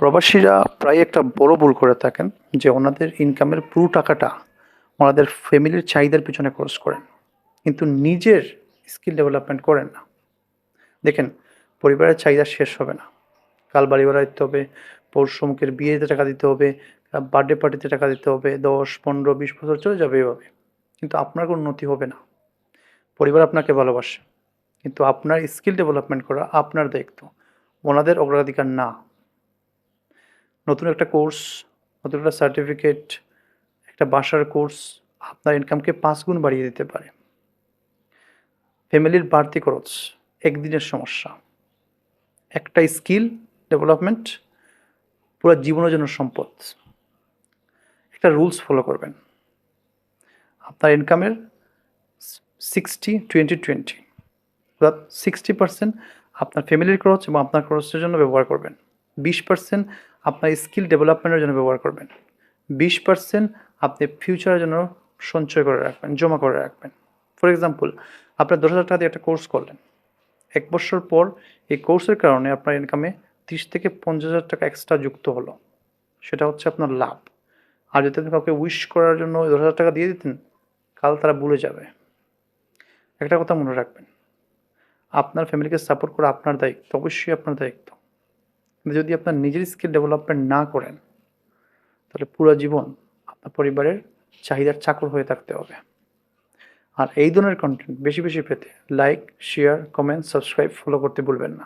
প্রবাসীরা প্রায় একটা বড় ভুল করে থাকেন যে ওনাদের ইনকামের পুরো টাকাটা ওনাদের ফ্যামিলির চাহিদার পিছনে খরচ করেন, কিন্তু নিজের স্কিল ডেভেলপমেন্ট করেন না। দেখেন, পরিবারের চাহিদা শেষ হবে না। কাল বাড়ি ভাড়া দিতে হবে, পরশু মুখের বিয়েতে টাকা দিতে হবে, বার্থডে পার্টিতে টাকা দিতে হবে, 10, 15, 20 বছর চলে যাবে এভাবে। কিন্তু আপনার কোনো উন্নতি হবে না। পরিবার আপনাকে ভালোবাসে, কিন্তু আপনার স্কিল ডেভেলপমেন্ট করা আপনার দায়িত্ব, ওনাদের অগ্রাধিকার না। নতুন একটা কোর্স, নতুন একটা সার্টিফিকেট, একটা বাসার কোর্স আপনার ইনকামকে 5 গুণ বাড়িয়ে দিতে পারে। ফ্যামিলির বাড়তি খরচ একদিনের সমস্যা। একটা স্কিল ডেভেলপমেন্ট পুরো জীবনের জন্য সম্পদ। একটা রুলস ফলো করবেন। আপনার ইনকামের 60-20-20, অর্থাৎ 60% আপনার ফ্যামিলির খরচ এবং আপনার খরচের জন্য ব্যবহার করবেন। 20% আপনার স্কিল ডেভেলপমেন্টের জন্য ব্যবহার করবেন। 20% আপনি ফিউচারের জন্য সঞ্চয় করে রাখবেন, জমা করে রাখবেন। ফর এক্সাম্পল, আপনার 10,000 টাকা দিয়ে একটা কোর্স করলেন। 1 বছর পর এই কোর্সের কারণে আপনার ইনকামে 30,000-50,000 টাকা এক্সট্রা যুক্ত হলো। সেটা হচ্ছে আপনার লাভ। আর যদি আপনি কাউকে উইশ করার জন্য 10,000 টাকা দিয়ে দিতেন, কাল তারা ভুলে যাবে। একটা কথা মনে রাখবেন, আপনার ফ্যামিলিকে সাপোর্ট করা আপনার দায়িত্ব, অবশ্যই আপনার দায়িত্ব। কিন্তু যদি আপনার নিজের স্কিল ডেভেলপমেন্ট না করেন, তাহলে পুরো জীবন আপনার পরিবারের চাহিদার চাকর হয়ে থাকতে হবে। আর এই ধরনের কন্টেন্ট বেশি বেশি পেতে like, share, comment, subscribe, follow করতে ভুলবেন না।